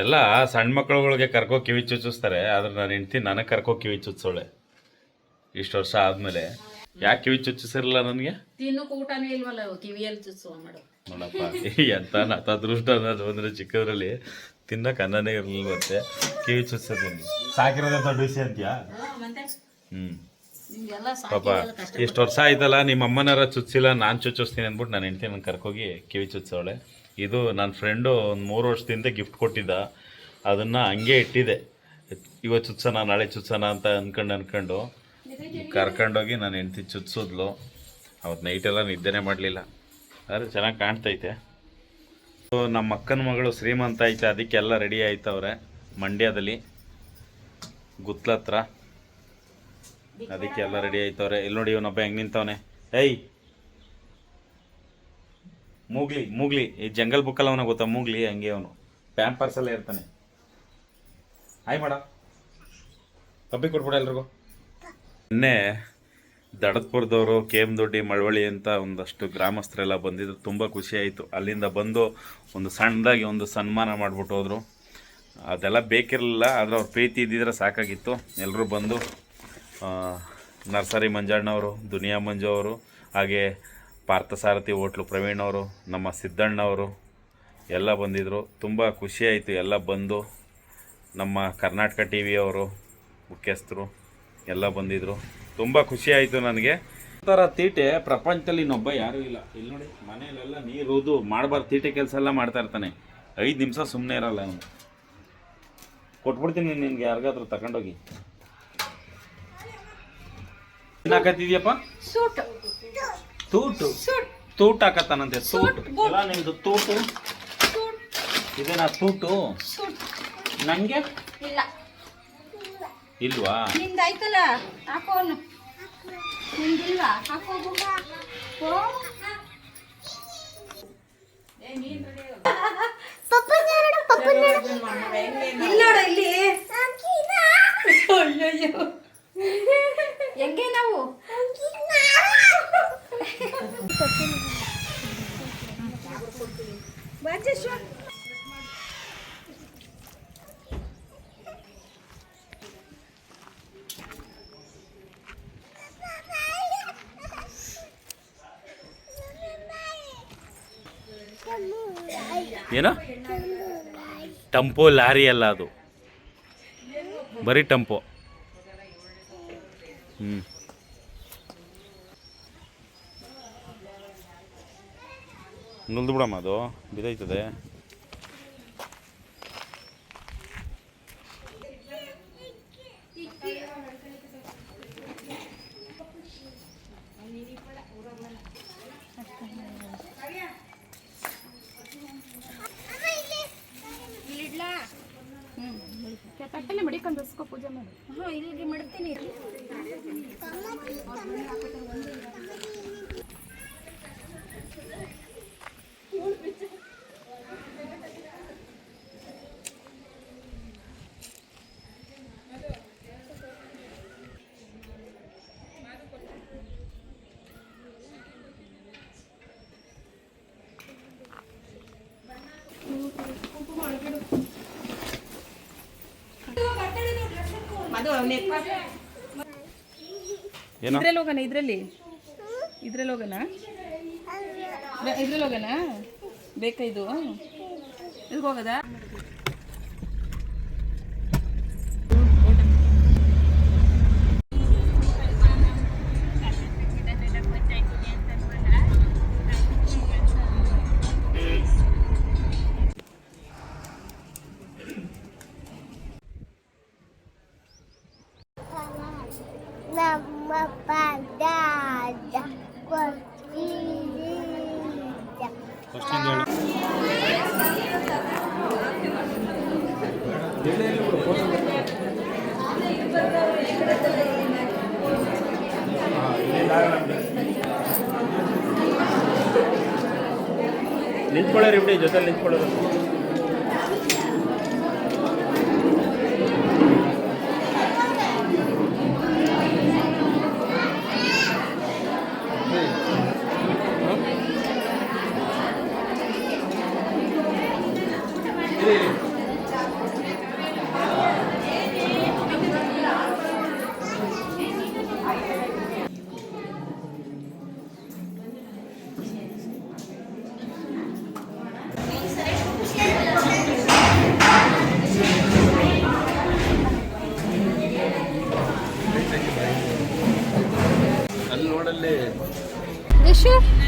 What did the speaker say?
ಎಲ್ಲ ಸಣ್ಣ ಮಕ್ಕಳುಗಳಿಗೆ ಕರ್ಕೋ ಕಿವಿ ಚುಚ್ಚಿಸ್ತಾರೆ, ಆದ್ರೆ ನಾನು ಹೆಂಡ್ತಿ ನನಗೆ ಕರ್ಕೋ ಕಿವಿ ಚುಚ್ಚೋಳೆ ಇಷ್ಟು ವರ್ಷ ಆದ್ಮೇಲೆ. ಯಾಕೆ ಕಿವಿ ಚುಚ್ಚಿಸಿರಲ್ಲ ನನಗೆ? ತಿನ್ನೋಕೆ ಊಟನೇ ಇಲ್ವಲ್ಲ ಕಿವಿಯಲ್ಲಿ ಚುಚ್ಚುವ ಮಾಡು ನೋಡಪ್ಪ, ಎಂತ ನತ ಅದೃಷ್ಟ ಅನ್ನೋದು ಅಂದ್ರೆ ಚಿಕ್ಕದ್ರಲ್ಲಿ ತಿನ್ನಕ್ಕೆ ಅನ್ನನೇ ಇರಲಿಲ್ವಂತೆ, ಕಿವಿ ಚುಚ್ಚಿಸಿದ್ದೀನಿ. ಸಾಕಿರೋದೇ ದೊಡ್ಡ ವಿಷಯ ಅಂತೀಯಾ? ಪಾಪ ಇಷ್ಟು ವರ್ಷ ಆಯ್ತಲ್ಲ, ನಿಮ್ಮ ಅಮ್ಮನಾರ ಚುಚ್ಚಿಲ್ಲ, ನಾನು ಚುಚ್ಚಿಸ್ತೀನಿ ಅಂದ್ಬಿಟ್ಟು ನಾನು ಹೆಂಡ್ತಿ ನನ್ನ ಕರ್ಕೋಗಿ ಕಿವಿ ಚುಚ್ಚೋಳೆ. ಇದು ನನ್ನ ಫ್ರೆಂಡು ಒಂದು 3 ವರ್ಷದಿಂದ ಗಿಫ್ಟ್ ಕೊಟ್ಟಿದ್ದ, ಅದನ್ನು ಹಂಗೆ ಇಟ್ಟಿದೆ. ಇವತ್ತು ಚುಚ್ಚೋಣ ನಾಳೆ ಚುಚ್ಚೋಣ ಅಂತ ಅನ್ಕೊಂಡು ಕರ್ಕೊಂಡೋಗಿ ನಾನು ಹೆಂಡ್ತಿ ಚುಚ್ಸಿದ್ಲು. ಅವತ್ತು ನೈಟೆಲ್ಲ ನಿದ್ದೆನೇ ಮಾಡಲಿಲ್ಲ. ಆದರೆ ಚೆನ್ನಾಗಿ ಕಾಣ್ತೈತೆ. ಸೊ ನಮ್ಮ ಅಕ್ಕನ ಮಗಳು ಶ್ರೀಮಂತ ಐತೆ, ಅದಕ್ಕೆಲ್ಲ ರೆಡಿ ಆಯ್ತವ್ರೆ ಮಂಡ್ಯದಲ್ಲಿ ಗುತ್ಲತ್ರ, ಅದಕ್ಕೆಲ್ಲ ರೆಡಿ ಆಯ್ತವ್ರೆ. ಇಲ್ಲಿ ನೋಡಿ ಇವನೊಬ್ಬ ಹೆಂಗೆ ನಿಂತವನೆ, ಏಯ್ ಮೂಗ್ಲಿ ಈ ಜಂಗಲ್ ಬುಕ್ಕಲ್ಲ ಅವನ ಗೊತ್ತಾ, ಮೂಗ್ಲಿ ಹಂಗೆ ಅವನು ಪ್ಯಾಂಪರ್ಸಲ್ಲೇ ಇರ್ತಾನೆ. ಆಯ್ ಮಾಡ ಕಬ್ಬಿ ಕೊಟ್ಬಿಡ ಎಲ್ರಿಗೂ. ನಿನ್ನೆ ದಡದ್ಪುರದವರು, KM ದೊಡ್ಡಿ, ಮಳವಳ್ಳಿ ಅಂತ ಒಂದಷ್ಟು ಗ್ರಾಮಸ್ಥರೆಲ್ಲ ಬಂದಿದ್ರು. ತುಂಬ ಖುಷಿ ಆಯಿತು. ಅಲ್ಲಿಂದ ಬಂದು ಒಂದು ಸಣ್ಣದಾಗಿ ಒಂದು ಸನ್ಮಾನ ಮಾಡಿಬಿಟ್ಟು ಹೋದರು. ಅದೆಲ್ಲ ಬೇಕಿರಲಿಲ್ಲ, ಆದರೆ ಅವ್ರ ಪ್ರೀತಿ ಇದ್ದಿದ್ರೆ ಸಾಕಾಗಿತ್ತು. ಎಲ್ಲರೂ ಬಂದು ನರ್ಸರಿ ಮಂಜಣ್ಣವರು, ದುನಿಯಾ ಮಂಜು ಅವರು, ಹಾಗೆ ಪಾರ್ಥಸಾರಥಿ ಹೋಟ್ಲು ಪ್ರವೀಣ್ ಅವರು, ನಮ್ಮ ಸಿದ್ದಣ್ಣವರು ಎಲ್ಲ ಬಂದಿದ್ದರು. ತುಂಬ ಖುಷಿಯಾಯಿತು ಎಲ್ಲ ಬಂದು. ನಮ್ಮ ಕರ್ನಾಟಕ TV ಅವರು ಮುಖ್ಯಸ್ಥರು ಎಲ್ಲ ಬಂದಿದ್ದರು. ತುಂಬ ಖುಷಿಯಾಯಿತು ನನಗೆ. ಈ ಥರ ತೀಟೆ ಪ್ರಪಂಚದಲ್ಲಿ ಇನ್ನೊಬ್ಬ ಯಾರೂ ಇಲ್ಲ. ಇಲ್ಲಿ ನೋಡಿ ಮನೆಯಲ್ಲೆಲ್ಲ ನೀರು ಮಾಡಬಾರ್ದು, ತೀಟೆ ಕೆಲಸ ಎಲ್ಲ ಮಾಡ್ತಾ ಇರ್ತಾನೆ. 5 ನಿಮಿಷ ಸುಮ್ಮನೆ ಇರಲ್ಲ ಅವನು. ಕೊಟ್ಬಿಡ್ತೀನಿ ನಿನ್ಗೆ ಯಾರಿಗಾದ್ರೂ ತಗೊಂಡೋಗಿ. ಏನು ಹಾಕತ್ತಿದ್ಯಪ್ಪ? ತೂಟು ಹಾಕತ್ತಾನಂತೆ. ತೂಟು ಎಲ್ಲ ನಿಮ್ದು ತೂಟು ಇದೇನಾ ತೂಟು? ನಂಗೆ ಇಲ್ವಾ? ನಿಂದಾಯ್ತಲ್ಲ ಹಾಕೋನು, ನಿಂದಿಲ್ವಾ? ಹಾಕೋದು ಹೆಂಗೆ ನಾವು ಏನೋ ಟಂಪೋ ಲಾರಿ ಅಲ್ಲ ಅದು, ಬರೀ ಟಂಪೋ. ನುಲ್ದು ಬಿಡಮ್ಮ, ಅದು ಬಿದ್ದೈತದೆ. ತಟ್ಟಲೆ ಮಡಿಕೊಂಡು ಪೂಜೆ ಮಾಡಿ. ಇಲ್ಲಿಗೆ ಮಾಡ್ತೀನಿ. ಇದ್ರಲ್ಲಿ ಹೋಗೋಣ, ಇದ್ರಲ್ಲಿ ಹೋಗೋಣ. ಬೇಕಾ ಇದು? ಇದಕ್ಕೆ ಹೋಗೋದಾ? ನಿಂತ್ಕೊಳ್ಳೋರು ಇಬ್ಬಡಿ ಜೊತೆ ನಿಂತ್ಕೊಳ್ಳೋದು. ಯಶು